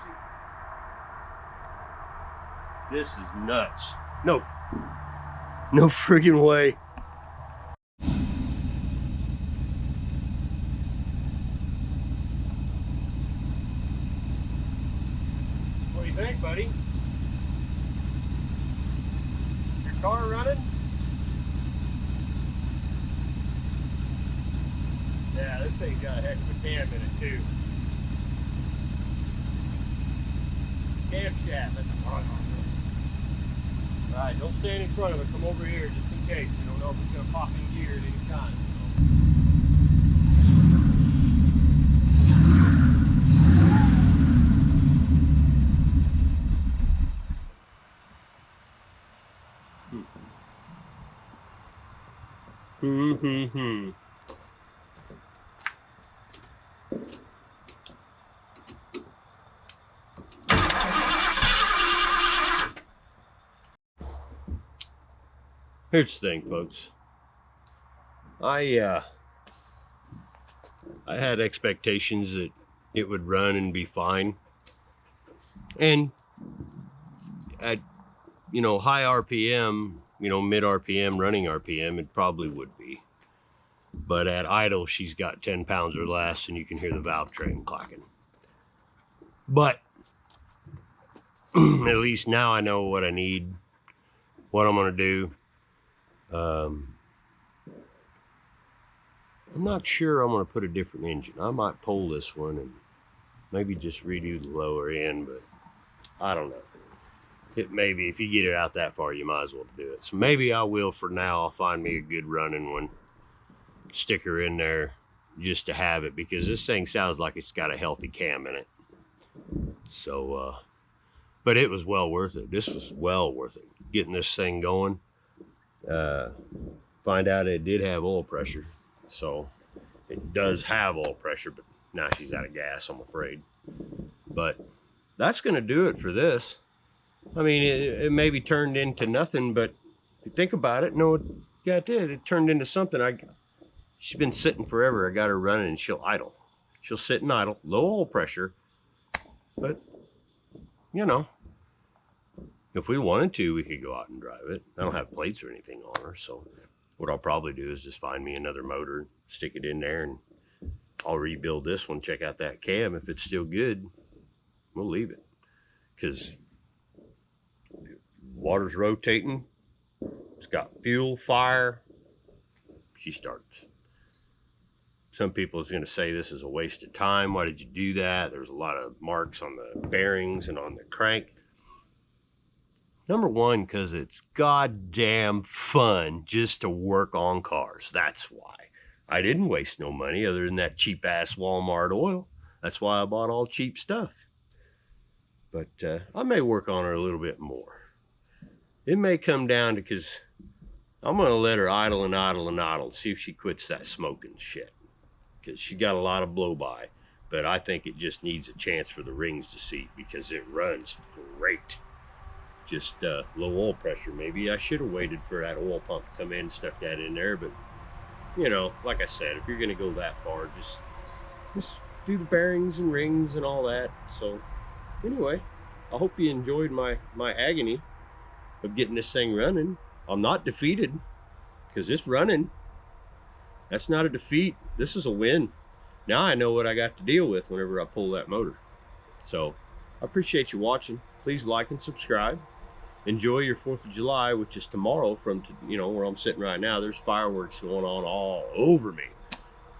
This is nuts. No friggin' way. What do you think, buddy? Your car running? Yeah, this thing's got a heck of a cam in it too. Camshaft. Alright, don't stand in front of it. Come over here just in case. You don't know if it's going to pop in gear at any time. Here's the thing, folks. I had expectations that it would run and be fine, and at high RPM, mid RPM, running RPM, it probably would be. But at idle, she's got 10 pounds or less, and you can hear the valve train clacking. But at least now I know what I need, what I'm gonna do. I'm not sure I'm going to put a different engine. I might pull this one and maybe just redo the lower end, but I don't know. It maybe if you get it out that far, you might as well do it. So maybe I will for now. I'll find me a good running one, stick her in there just to have it, because this thing sounds like it's got a healthy cam in it. So, but it was well worth it. This was well worth it. Getting this thing going. Find out it did have oil pressure. So it does have oil pressure, but now she's out of gas, I'm afraid. But that's going to do it for this. I mean, it maybe turned into nothing, but if you think about it, no, yeah, it did. It turned into something. She's been sitting forever. I got her running and she'll idle. She'll sit and idle, low oil pressure. But, if we wanted to, we could go out and drive it. I don't have plates or anything on her, so what I'll probably do is just find me another motor, stick it in there, and I'll rebuild this one, check out that cam. If it's still good, we'll leave it. Because water's rotating, it's got fuel, fire, she starts. Some people is going to say this is a waste of time. Why did you do that? There's a lot of marks on the bearings and on the crank. Number one, because it's goddamn fun just to work on cars. That's why. I didn't waste no money other than that cheap ass Walmart oil. That's why I bought all cheap stuff. But I may work on her a little bit more. It may come down to, because I'm going to let her idle and idle and idle, see if she quits that smoking shit. because she got a lot of blow by, but I think it just needs a chance for the rings to seat because it runs great. Just low oil pressure. Maybe I should have waited for that oil pump to come in and stuck that in there, but you know, like I said, if you're gonna go that far, just do the bearings and rings and all that. So anyway, I hope you enjoyed my agony of getting this thing running. I'm not defeated because it's running. That's not a defeat. This is a win. Now I know what I got to deal with whenever I pull that motor. So I appreciate you watching. Please like and subscribe. Enjoy your 4th of July, which is tomorrow from, you know, where I'm sitting right now. There's fireworks going on all over me.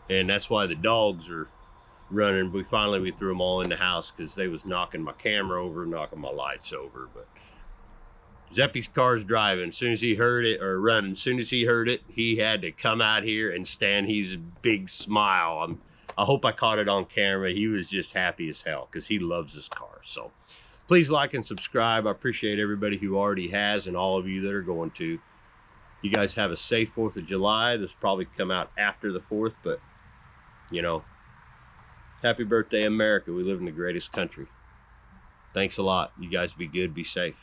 And that's why the dogs are running. We threw them all in the house because they was knocking my camera over, knocking my lights over. But Zeppy's car's driving. As soon as he heard it, or running, as soon as he heard it, he had to come out here and stand his big smile. I hope I caught it on camera. He was just happy as hell because he loves this car. So please like and subscribe. I appreciate everybody who already has and all of you that are going to. You guys have a safe 4th of July. This will probably come out after the 4th, but you know, happy birthday, America. We live in the greatest country. Thanks a lot. You guys be good, be safe.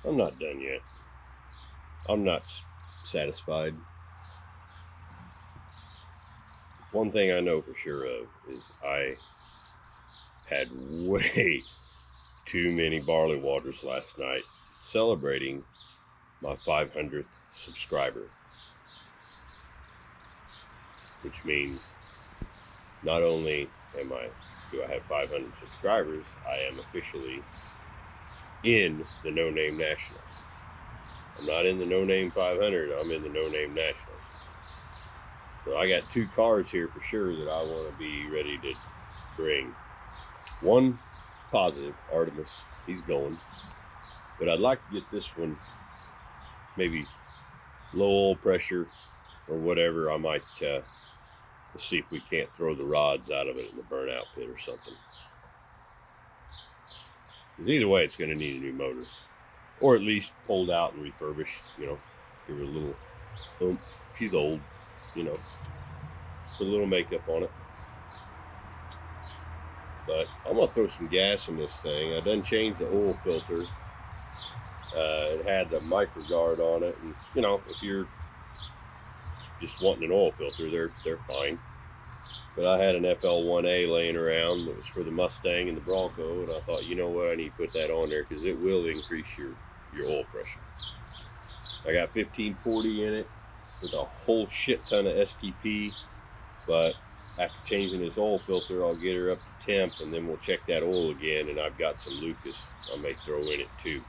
I'm not done yet. I'm not satisfied. One thing I know for sure of is I had way too many barley waters last night celebrating my 500th subscriber, which means not only do I have 500 subscribers, I am officially in the No Name Nationals. I'm not in the No Name 500, I'm in the No Name Nationals. So I got 2 cars here for sure that I want to be ready to bring. One positive, Artemis, he's going. But I'd like to get this one maybe low oil pressure or whatever. I might see if we can't throw the rods out of it in the burnout pit or something. Either way, it's going to need a new motor, or at least pulled out and refurbished. You know, give her a little oomph. She's old, you know, put a little makeup on it. But I'm gonna throw some gas in this thing. I done changed the oil filter. It had the micro guard on it, and you know, if you're just wanting an oil filter, they're fine. But I had an FL1A laying around that was for the Mustang and the Bronco, and I thought, you know what, I need to put that on there because it will increase your oil pressure. I got 1540 in it with a whole shit ton of STP, but after changing this oil filter, I'll get her up to temp, and then we'll check that oil again, and I've got some Lucas I may throw in it too.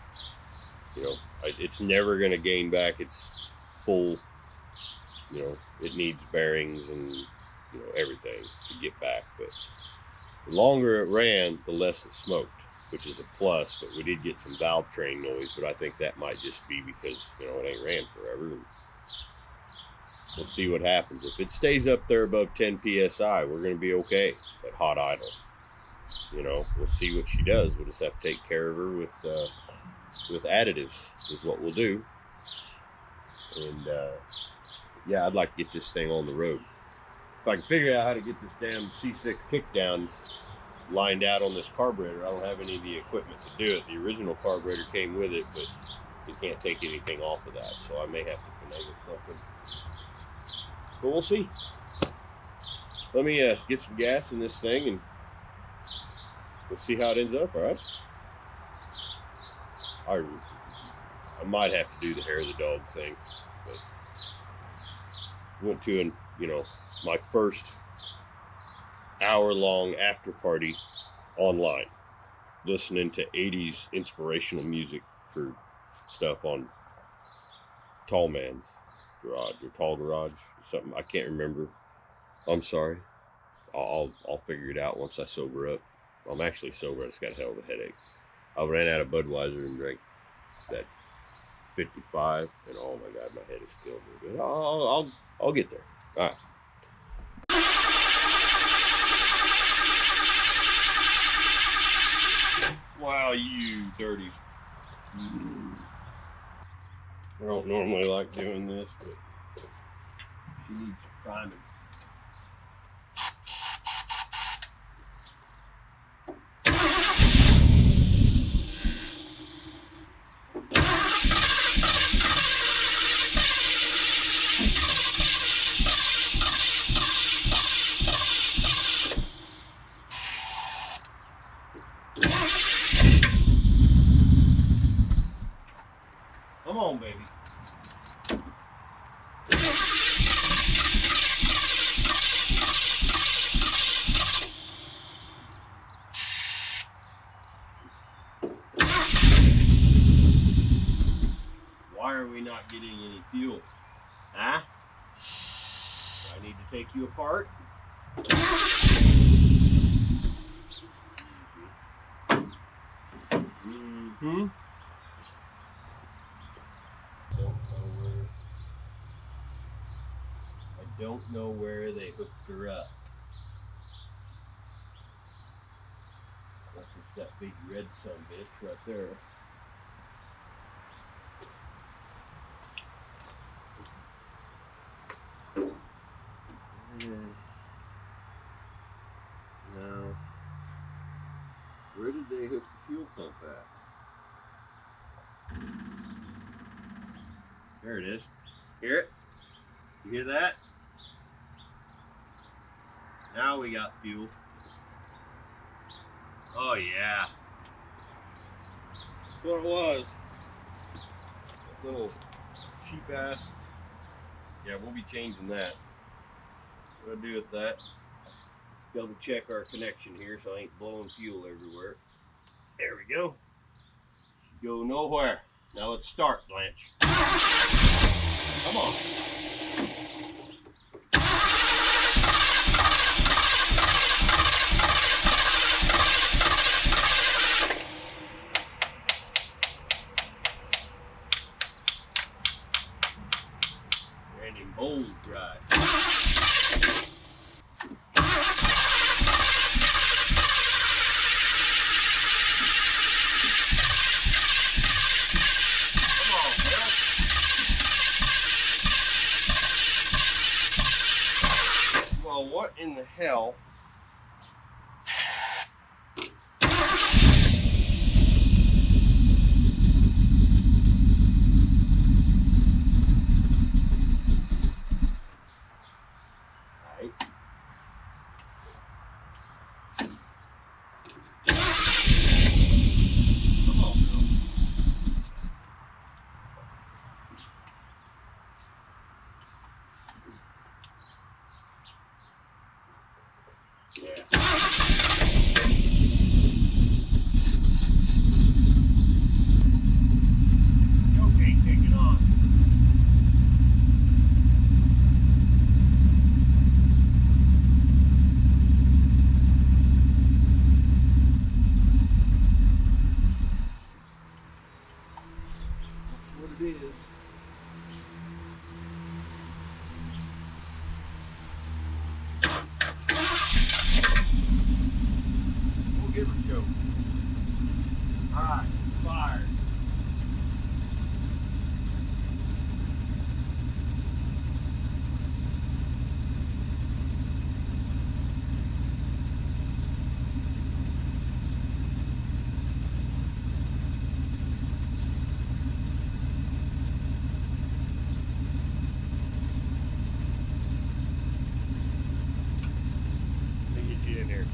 You know, it's never going to gain back its full, you know, it needs bearings and, you know, everything to get back. But the longer it ran, the less it smoked, which is a plus. But we did get some valve train noise, but I think that might just be because, you know, it ain't ran forever. And we'll see what happens. If it stays up there above 10 psi, we're going to be okay at hot idle. You know, we'll see what she does. We'll just have to take care of her with additives is what we'll do. And yeah, I'd like to get this thing on the road. If I can figure out how to get this damn C6 kickdown lined out on this carburetor. I don't have any of the equipment to do it. The original carburetor came with it, but you can't take anything off of that, so I may have to finagle something. But we'll see. Let me get some gas in this thing, and we'll see how it ends up. All right. I might have to do the hair of the dog thing, but went to my first hour-long after party online, listening to 80s inspirational music for stuff on Tall Man's Garage or Tall Garage or something. I can't remember. I'm sorry. I'll figure it out once I sober up. I'm actually sober. I just got a hell of a headache. I ran out of Budweiser and drank that 55, and oh my God, my head is killing me. But I'll get there. All right. Wow, you dirty. I don't normally like doing this, but she needs some priming. Come on, baby. Why are we not getting any fuel? Huh? Do I need to take you apart? Mm-hmm. I don't know where they hooked her up. Unless it's that big red sumbitch right there. No. Where did they hook the fuel pump at? There it is. Hear it? You hear that? Now we got fuel. Oh yeah. That's what it was. That little cheap ass. Yeah, we'll be changing that. What do I do with that? Double check our connection here so I ain't blowing fuel everywhere. There we go. Go nowhere. Now let's start, Blanche. Come on. Randy Bold ride. Well, what in the hell? Right. Come on, Bill. Yeah. Okay, take it on. That's what it is. We'll give her a show. Alright, fire. Let me get you in there.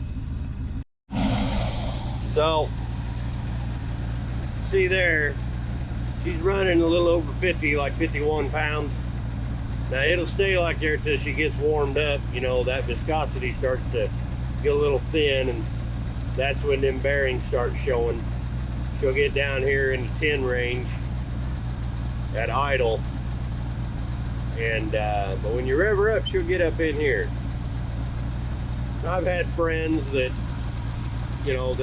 So, see there, she's running a little over 50, like 51 pounds. Now it'll stay like there till she gets warmed up. You know, that viscosity starts to get a little thin, and that's when them bearings start showing. She'll get down here in the 10 range at idle, and but when you rev her up, she'll get up in here. I've had friends that, you know,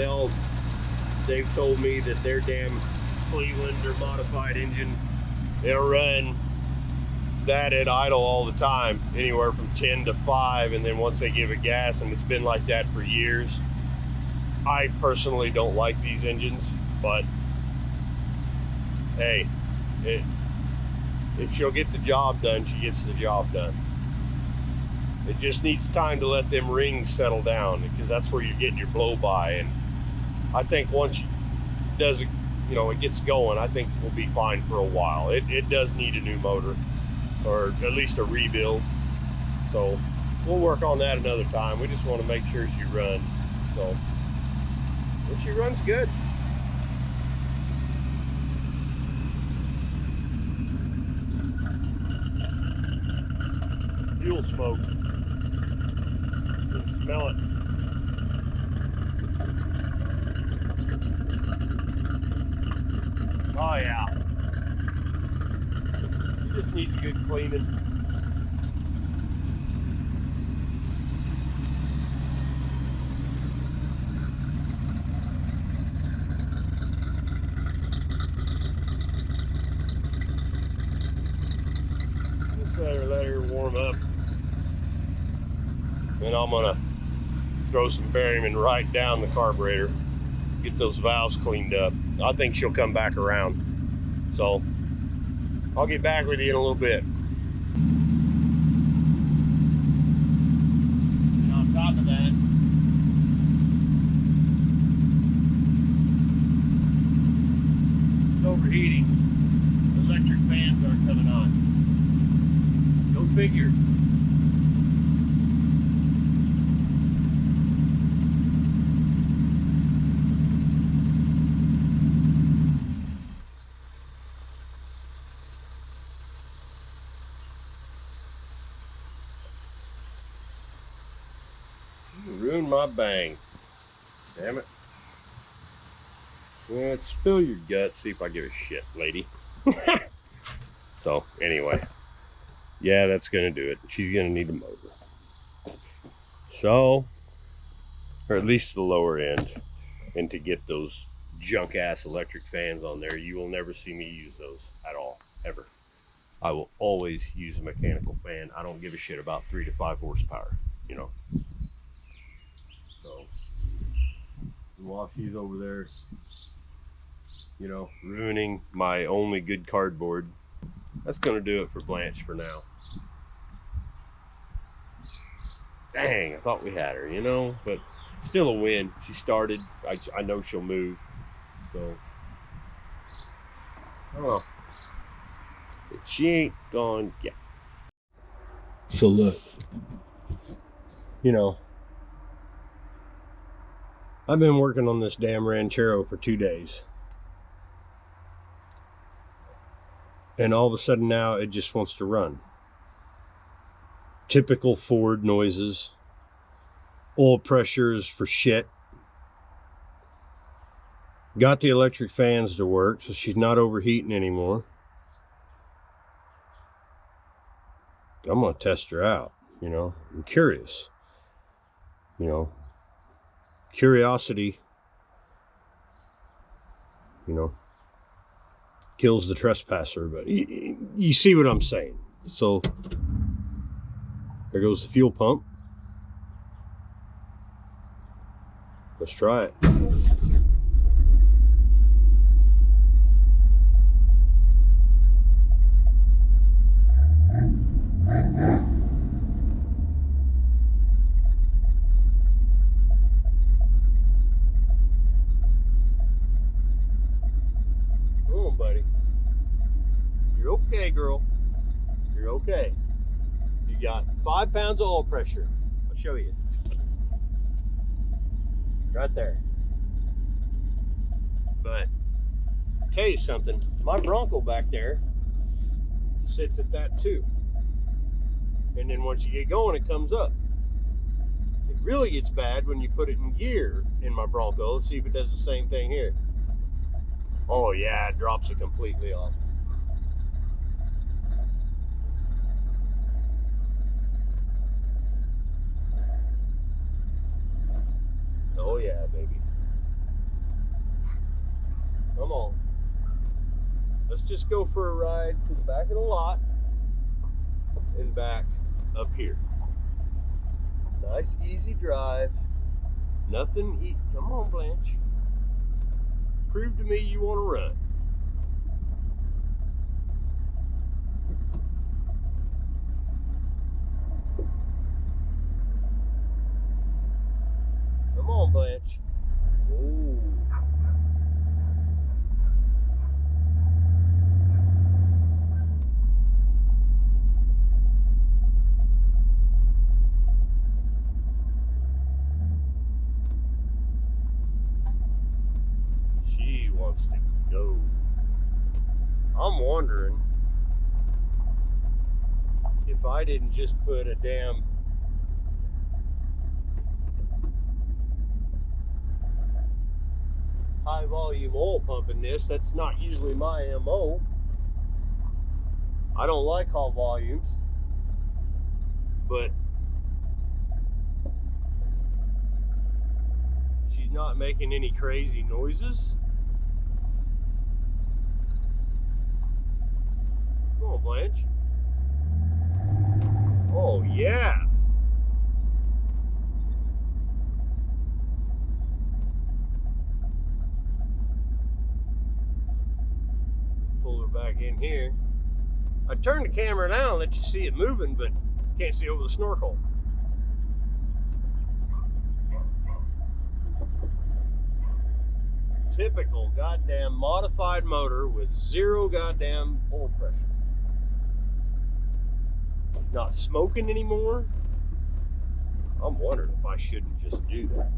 they've told me that their damn Cleveland or modified engine, they'll run that at idle all the time, anywhere from 10 to 5, and then once they give it gas, and it's been like that for years, I personally don't like these engines, but hey, if she'll get the job done, she gets the job done. It just needs time to let them rings settle down, because that's where you're getting your blow by. And I think once it does, you know, it gets going, I think we'll be fine for a while. It does need a new motor, or at least a rebuild. So we'll work on that another time. We just want to make sure she runs. So if she runs good. Fuel smoke. You can smell it. Oh yeah. It just needs a good cleaning. Just let her warm up. Then I'm gonna throw some barium right down the carburetor. Get those valves cleaned up. I think she'll come back around. So I'll get back with you in a little bit. And on top of that, it's overheating. The electric fans aren't coming on. Go figure. You ruined my bang. Damn it. Yeah, spill your guts, see if I give a shit, lady. So, anyway. Yeah, that's gonna do it. She's gonna need a motor. So, or at least the lower end. And to get those junk ass electric fans on there, you will never see me use those at all, ever. I will always use a mechanical fan. I don't give a shit about 3 to 5 horsepower, you know. So, while she's over there, you know, ruining my only good cardboard, that's gonna do it for Blanche for now. Dang, I thought we had her, you know, but still a win. She started. I know she'll move. So, I don't know. But she ain't gone yet. So look, you know, I've been working on this damn Ranchero for 2 days. And all of a sudden now it just wants to run. Typical Ford noises. Oil pressures for shit. Got the electric fans to work, so she's not overheating anymore. I'm gonna test her out, you know. I'm curious. You know, curiosity, you know, kills the trespasser, but you see what I'm saying. So there goes the fuel pump. Let's try it. Come on, buddy. You're okay, girl. You're okay. You got 5 pounds of oil pressure. I'll show you. Right there. But I'll tell you something, my Bronco back there sits at that too. And then once you get going, it comes up. It really gets bad when you put it in gear in my Bronco. Let's see if it does the same thing here. Oh yeah, it drops it completely off. Oh yeah, baby. Come on. Let's just go for a ride to the back of the lot and back up here. Nice easy drive. Nothing. Come on, Blanche. Prove to me you want to run. Come on, Blanche. Ooh. She wants to go. I'm wondering if I didn't just put a damn high volume oil pump in this. That's not usually my MO. I don't like high volumes, but she's not making any crazy noises. Come on, Blanche. Oh, yeah. Pull her back in here. I turned the camera down and let you see it moving, but can't see over the snorkel. Typical goddamn modified motor with zero goddamn oil pressure. Not smoking anymore. I'm wondering if I shouldn't just do that.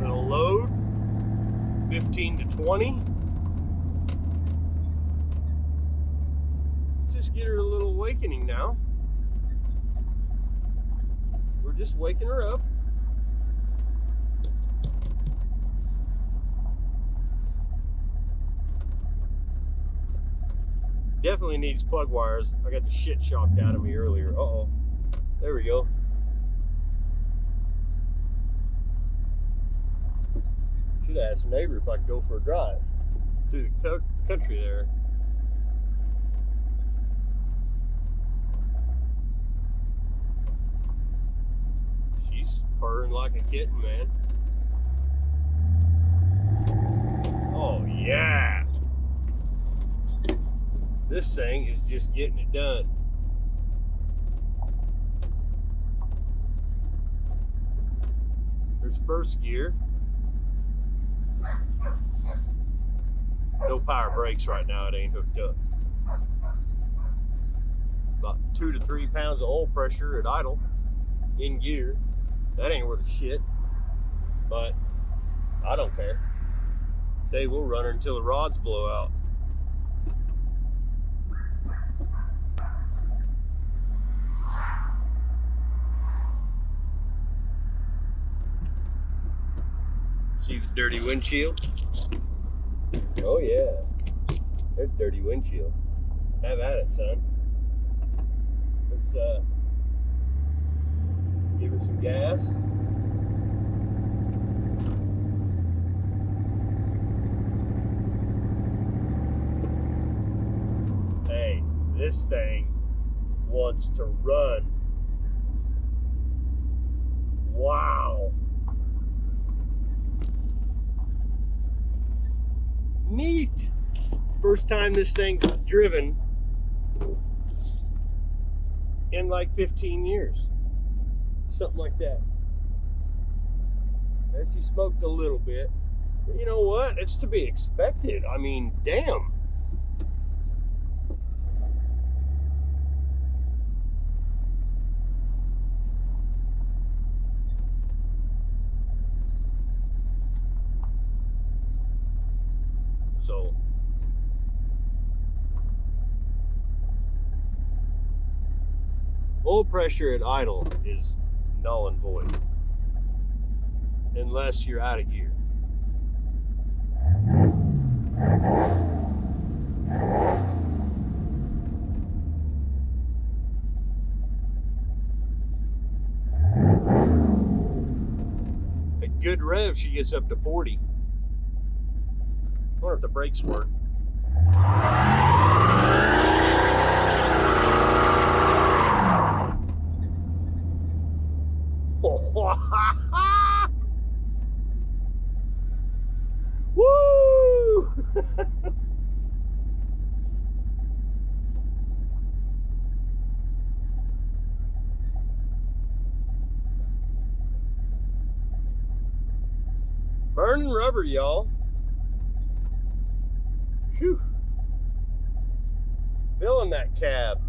Little load, 15 to 20. Let's just get her a little awakening now. We're just waking her up. Definitely needs plug wires. I got the shit shocked out of me earlier. Uh-oh. There we go. Should have asked the neighbor if I could go for a drive through the country there. She's purring like a kitten, man. Oh, yeah. This thing is just getting it done. There's first gear. No power brakes right now, it ain't hooked up. About 2 to 3 pounds of oil pressure at idle, in gear. That ain't worth a shit, but I don't care. Say we'll run her until the rods blow out. See the dirty windshield? Oh yeah, there's dirty windshield. Have at it, son. Let's give her some gas. Hey, this thing wants to run. Wow. Neat. First time this thing's driven in like 15 years. Something like that. And she smoked a little bit. But you know what? It's to be expected. I mean, damn. So oil pressure at idle is null and void unless you're out of gear. At good rev, she gets up to 40. I wonder if the brakes work. Woo! Burning rubber, y'all. Phew. Filling that cab.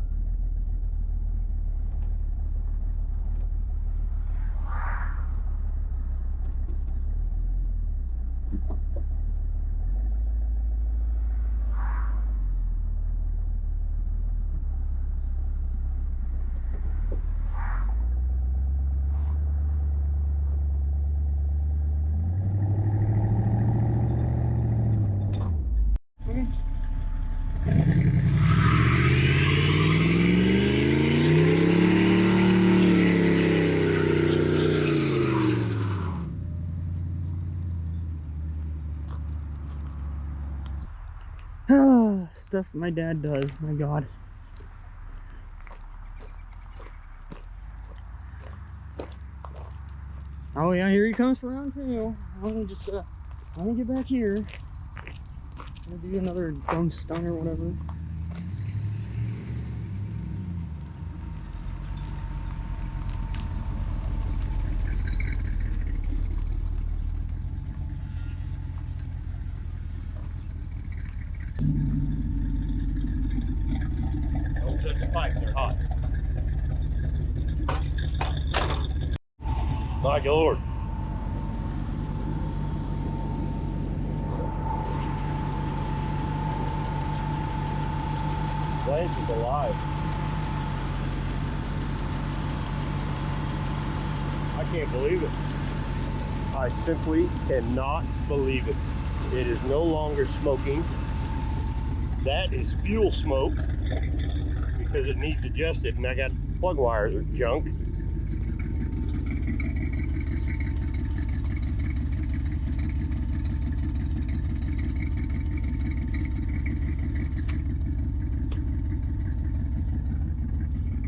Stuff my dad does, my God. Oh yeah, here he comes for round two. Let me just let me get back here. I'm gonna do another dumb stunt or whatever. Don't touch the pipes, they're hot. My Lord. Blanche is alive. I can't believe it. I simply cannot believe it. It is no longer smoking. That is fuel smoke because it needs adjusted, and I got plug wires or junk.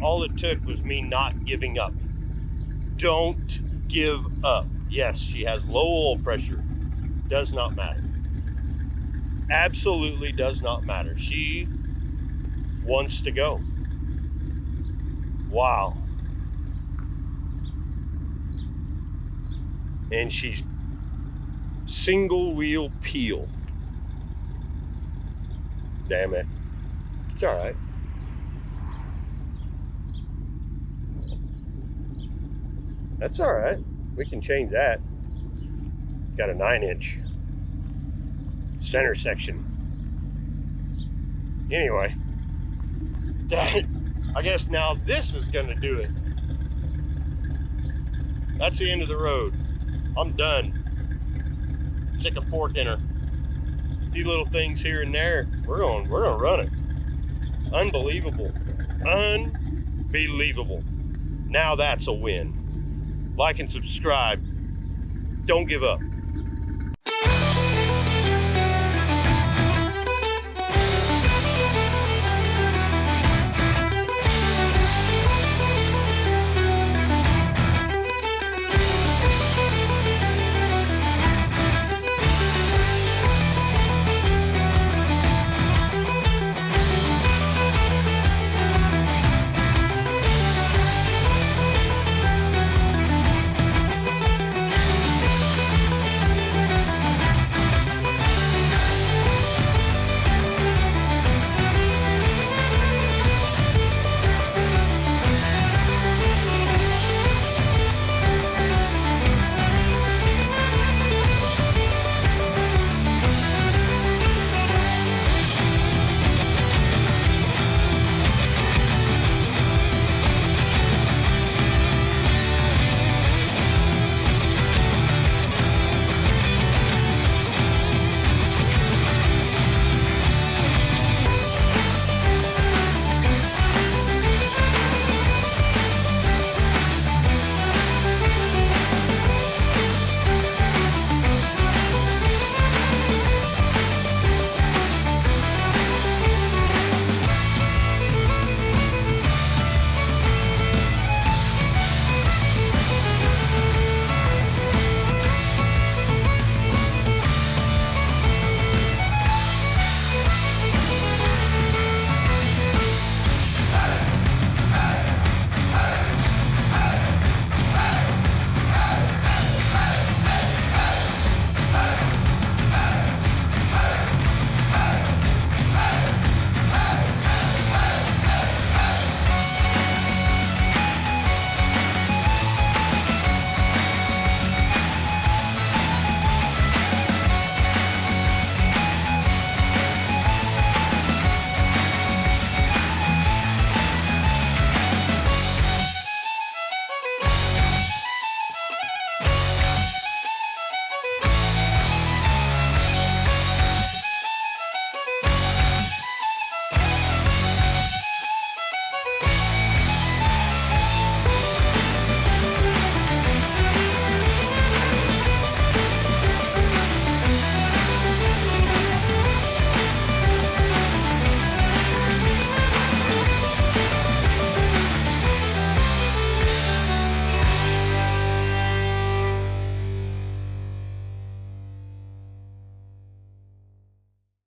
All it took was me not giving up. Don't give up. Yes, she has low oil pressure. Does not matter. Absolutely does not matter. She wants to go. Wow. And she's single wheel peel. Damn it. It's all right. That's all right. We can change that. Got a 9-inch center section. Anyway, I guess now this is gonna do it. That's the end of the road. I'm done. Stick a fork in her. A few little things here and there. We're gonna run it. Unbelievable. Unbelievable. Now that's a win. Like and subscribe. Don't give up.